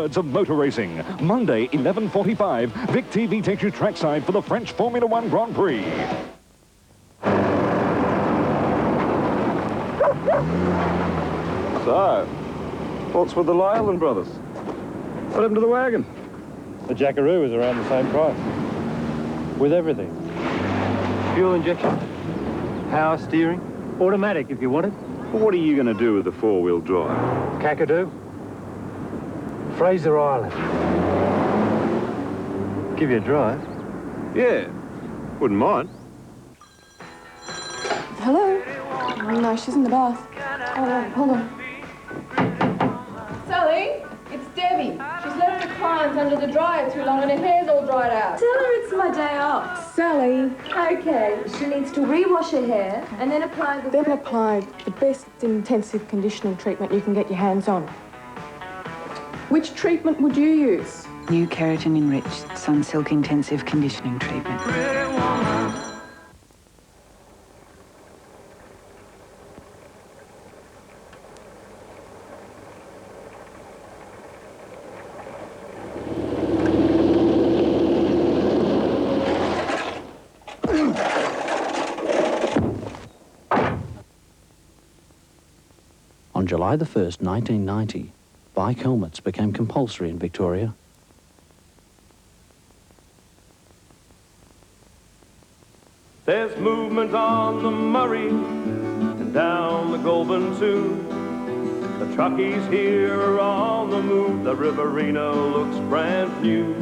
Of motor racing. Monday, 11:45, Vic TV takes you trackside for the French Formula One Grand Prix. So, what's with the Lyland brothers? What happened to the wagon? The Jackaroo is around the same price. With everything. Fuel injection, power steering, automatic if you want it. Well, what are you going to do with the four-wheel drive? Kakadu. Fraser Island. Give you a drive. Yeah, wouldn't mind. Hello? Oh, no, she's in the bath. Oh, hold on. Sally, it's Debbie. She's left the clients under the dryer too long and her hair's all dried out. Tell her it's my day off. Sally. Okay, she needs to rewash her hair and then apply the... Then apply the best intensive conditioning treatment you can get your hands on. Which treatment would you use? New keratin-enriched Sunsilk Intensive Conditioning Treatment. On July the 1st, 1990, bike helmets became compulsory in Victoria. There's movement on the Murray and down the Goulburn too. The truckies here are on the move. The Riverina looks brand new.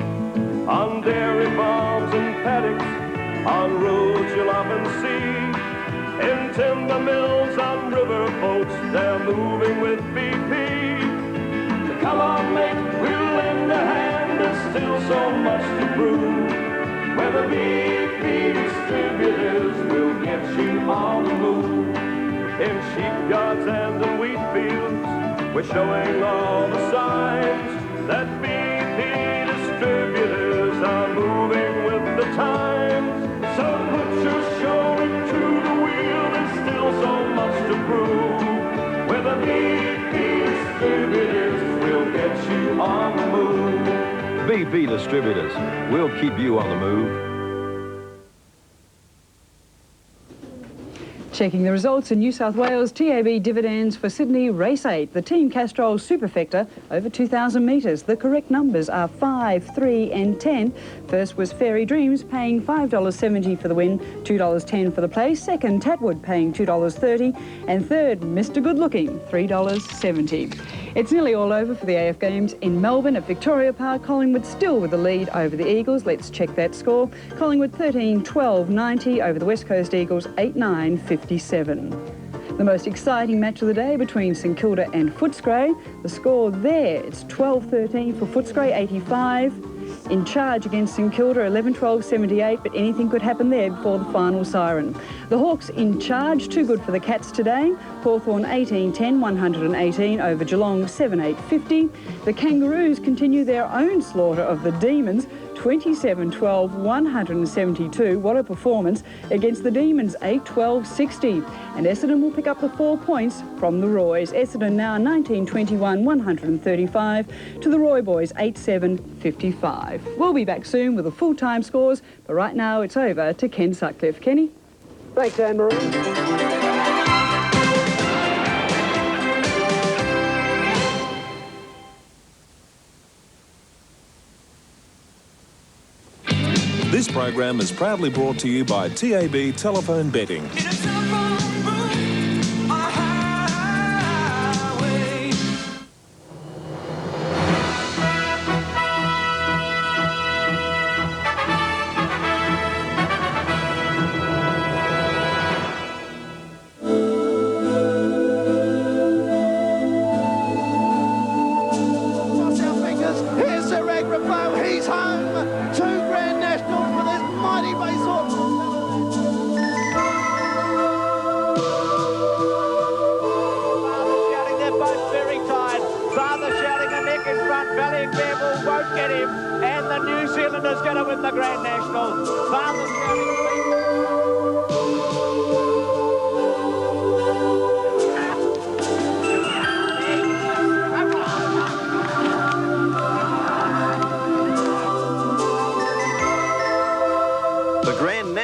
On dairy farms and paddocks, on roads you'll often see. In timber mills, on river boats, they're moving with BP. So come on, mate, we'll lend a hand. There's still so much to prove. Where the BP distributors will get you on the move. In sheep yards and in wheat fields, we're showing all the signs that BP distributors are moving with the times. So put your shoulder to the wheel, there's still so much to prove. Where the BP distributors will get you on the move. BP Distributors, we'll keep you on the move. Checking the results in New South Wales, TAB dividends for Sydney Race 8, the Team Castrol Superfecta over 2,000 metres. The correct numbers are 5, 3 and 10. First was Fairy Dreams, paying $5.70 for the win, $2.10 for the place. Second, Tatwood, paying $2.30. And third, Mr Good Looking, $3.70. It's nearly all over for the AF Games in Melbourne at Victoria Park. Collingwood still with the lead over the Eagles. Let's check that score. Collingwood 13-12-90 over the West Coast Eagles 8-9-57. The most exciting match of the day between St Kilda and Footscray. The score there, it's 12-13 for Footscray, 85. In charge against St Kilda, 11-12-78, but anything could happen there before the final siren. The Hawks in charge, too good for the Cats today. Hawthorn 18-10, 118 over Geelong, 7-8-50. The Kangaroos continue their own slaughter of the Demons, 27-12, 172. What a performance against the Demons, 8-12, 60. And Essendon will pick up the 4 points from the Roys. Essendon now 19-21, 135 to the Roy boys, 8-7, 55. We'll be back soon with the full-time scores, but right now it's over to Ken Sutcliffe. Kenny? Thanks, Anne-Marie. This program is proudly brought to you by TAB Telephone Betting.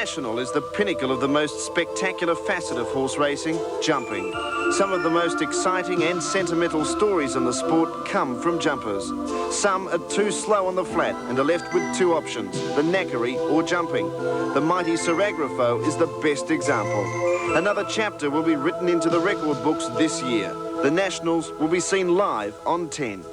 National is the pinnacle of the most spectacular facet of horse racing, jumping. Some of the most exciting and sentimental stories in the sport come from jumpers. Some are too slow on the flat and are left with two options, the knackery or jumping. The mighty Sir Agrafo is the best example. Another chapter will be written into the record books this year. The Nationals will be seen live on 10.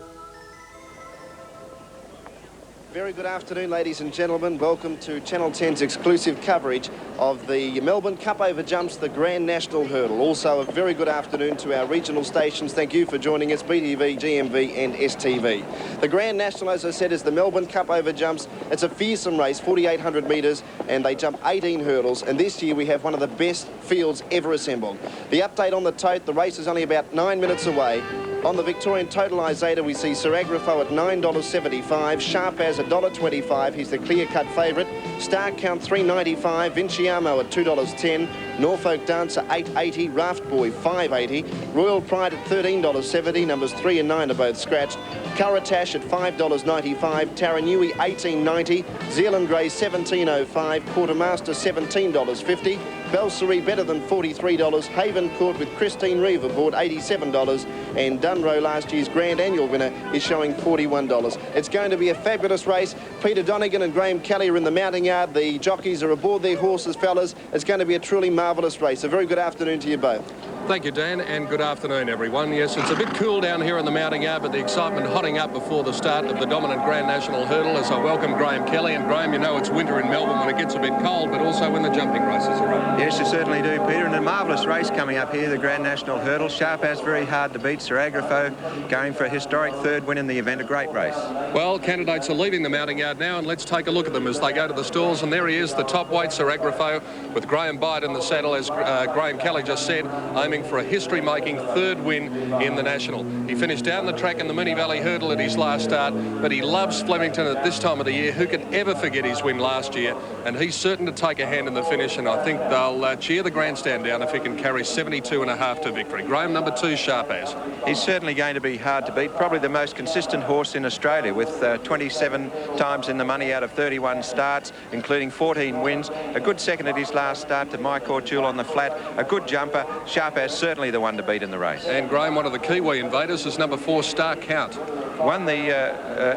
Very good afternoon, ladies and gentlemen. Welcome to Channel 10's exclusive coverage of the Melbourne Cup Over Jumps, the Grand National Hurdle. Also, a very good afternoon to our regional stations. Thank you for joining us, BTV, GMV and STV. The Grand National, as I said, is the Melbourne Cup Over Jumps. It's a fearsome race, 4,800 metres, and they jump 18 hurdles. And this year we have one of the best fields ever assembled. The update on the tote, the race is only about 9 minutes away. On the Victorian Totalisator, we see Sir Agrafo at $9.75, Sharp as $1.25, he's the clear-cut favourite. Star Count $3.95, Vinciamo at $2.10, Norfolk Dancer $8.80, Raft Boy $5.80, Royal Pride at $13.70, numbers 3 and 9 are both scratched. Curratash at $5.95, Taranui $18.90, Zealand Grey $17.05, Quartermaster $17.50, Belserie better than $43, Haven Court with Christine Reeve aboard $87, and Dunrow, last year's Grand Annual winner, is showing $41. It's going to be a fabulous race. Peter Donegan and Graham Kelly are in the mounting yard. The jockeys are aboard their horses, fellas. It's going to be a truly marvellous race. A very good afternoon to you both. Thank you, Dan, and good afternoon, everyone. Yes, it's a bit cool down here in the mounting yard, but the excitement hotting up before the start of the dominant Grand National Hurdle as I welcome Graham Kelly. And Graham, you know it's winter in Melbourne when it gets a bit cold, but also when the jumping races are on. Yes, you certainly do, Peter, and a marvellous race coming up here, the Grand National Hurdle. Sharp as very hard to beat. Sir Agrafo going for a historic third win in the event. A great race. Well, candidates are leaving the mounting yard now, and let's take a look at them as they go to the stalls. And there he is, the top weight, Sir Agrafo, with Graham Byte in the saddle, as Graham Kelly just said, aiming for a history-making third win in the National. He finished down the track in the Moonee Valley Hurdle at his last start, but he loves Flemington at this time of the year. Who could ever forget his win last year? And he's certain to take a hand in the finish, and I think they'll cheer the grandstand down if he can carry 72.5 to victory. Graham, number 2, Sharp as. He's certainly going to be hard to beat. Probably the most consistent horse in Australia, with 27 times in the money out of 31 starts, including 14 wins. A good second at his last start to My Courtule on the flat. A good jumper. Sharp as certainly the one to beat in the race. And Graham, one of the Kiwi invaders, is number 4, Star Count. Won the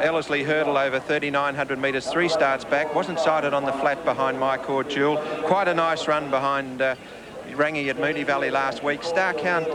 Ellerslie Hurdle over 3,900 metres 3 starts back. Wasn't sighted on the flat behind My Courtule. Quite a nice run behind Rangi at Moonee Valley last week. Star Count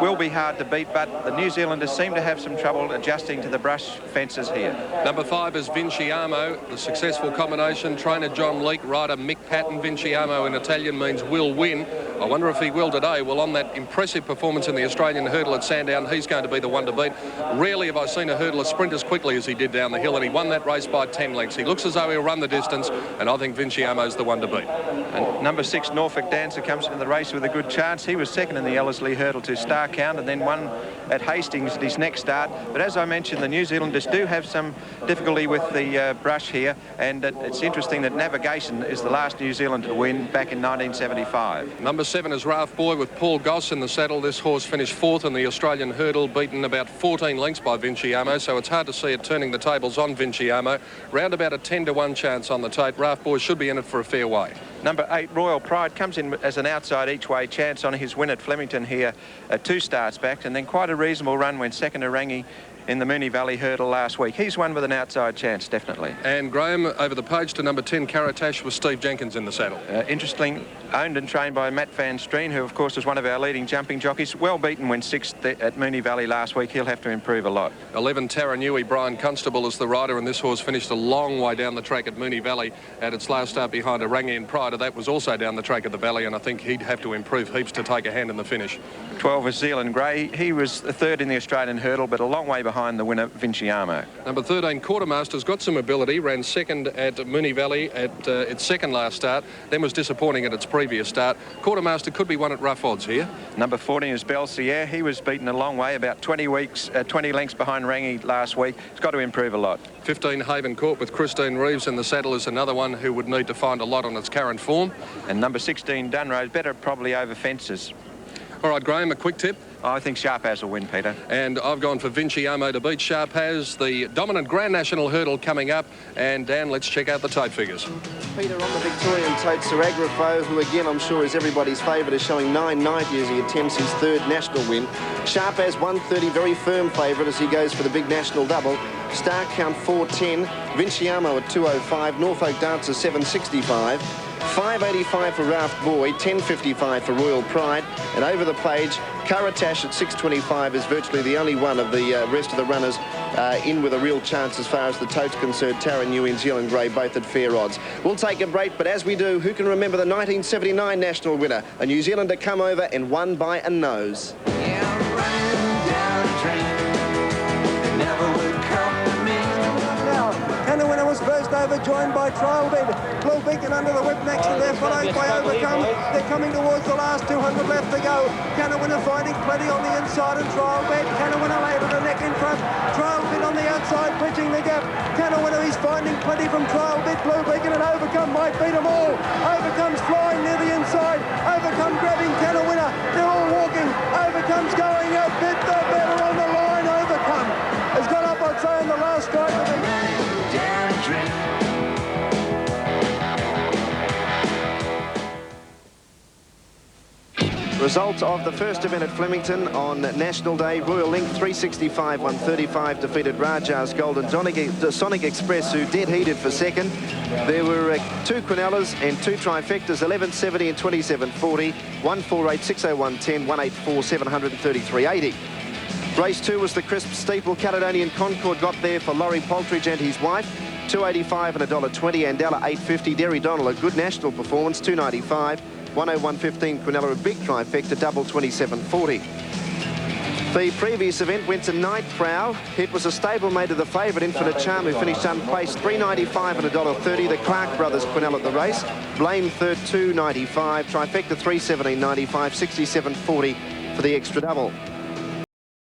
will be hard to beat, but the New Zealanders seem to have some trouble adjusting to the brush fences here. Number 5 is Vinciamo, the successful combination. Trainer John Leake, rider Mick Patton. Vinciamo in Italian means will win. I wonder if he will today. Well, on that impressive performance in the Australian hurdle at Sandown, he's going to be the one to beat. Rarely have I seen a hurdler sprint as quickly as he did down the hill, and he won that race by 10 lengths. He looks as though he'll run the distance, and I think Vinciamo's the one to beat. And number 6, Norfolk Dancer, comes into the race with a good chance. He was second in the Ellerslie Hurdle to Star Count, and then won at Hastings at his next start. But as I mentioned, the New Zealanders do have some difficulty with the brush here, and it's interesting that Navigation is the last New Zealander to win back in 1975. Number 7 is Raft Boy with Paul Goss in the saddle. This horse finished 4th in the Australian hurdle, beaten about 14 lengths by Vinciamo, so it's hard to see it turning the tables on Vinciamo. Round about a 10-to-1 chance on the tote. Raft Boy should be in it for a fair way. Number 8, Royal Pride, comes in as an outside each-way chance on his win at Flemington here 2 starts back, and then quite a reasonable run when second to Rangi in the Moonee Valley Hurdle last week. He's one with an outside chance, definitely. And Graham, over the page to number 10, Curratash, with Steve Jenkins in the saddle. Interesting, owned and trained by Matt Van Streen, who of course was one of our leading jumping jockeys. Well beaten when 6th at Moonee Valley last week. He'll have to improve a lot. 11, Taranui, Brian Constable is the rider, and this horse finished a long way down the track at Moonee Valley at its last start behind a Rangian Pride. That was also down the track at the Valley, and I think he'd have to improve heaps to take a hand in the finish. 12 is Zealand Grey. He was the 3rd in the Australian hurdle, but a long way behind the winner, Vinciamo. Number 13, Quartermaster's got some ability, ran 2nd at Moonee Valley at its 2nd last start, then was disappointing at its previous start. Quartermaster could be one at rough odds here. Number 14 is Belsier. He was beaten a long way, about 20 lengths behind Rangi last week. He's got to improve a lot. 15, Haven Court with Christine Reeves in the saddle is another one who would need to find a lot on its current form. And number 16, Dunrose, better probably over fences. All right, Graham, a quick tip. I think Sharpaz will win, Peter. And I've gone for Vinciamo to beat Sharpaz, the dominant Grand National hurdle coming up. And Dan, let's check out the tote figures. Peter, on the Victorian tote, Sir Agrafo, who again I'm sure is everybody's favourite, is showing 9.90 as he attempts his third national win. Sharpaz 130, very firm favourite as he goes for the big national double. Star Count 410, Vinciamo at 205, Norfolk Dancer 765, 585 for Raft Boy, 1055 for Royal Pride, and over the page, Karatash at 625 is virtually the only one of the rest of the runners in with a real chance as far as the tote's concerned. Tara New and Zealand Grey both at fair odds. We'll take a break, but as we do, who can remember the 1979 national winner? A New Zealander come over and won by a nose. Kanawina was first over, joined by Trialbed. Blue Beacon under the whip next to their following by Overcome. They're coming towards the last 200 left to go. Kanawina finding plenty on the inside and Trialbed. Kanawina labour the neck in front. Trialbed on the outside, bridging the gap. Kanawina, he's finding plenty from Trialbed. Blue Beacon and Overcome might beat them all. Overcome's flying near the inside. Overcome grabbing Kanawina. They're all walking. Overcome's going a bit better on the line. Overcome has got up, I'd say, on the last strike of the Result of the first event at Flemington on National Day. Royal Link 365, 135 defeated Rajar's Golden. Sonic Express, who dead heated for second. There were 2 Quinellas and 2 trifectas, 1170 and 2740, 148, 601, 10, 184, 733.80. Race 2 was the crisp steeple. Caledonian Concord got there for Laurie Poltridge and his wife. 285 and $1.20. Andella 850. Derry Donnell, a good national performance, 295. 101.15 Quinella, a big trifecta, double 27.40. The previous event went to Night Prow. It was a stablemate of the favourite Infinite Charm, who finished unplaced, 395 and $1.30. The Clark brothers Quinella at the race. Blame third, 295. Trifecta 317.95, 67.40 for the extra double.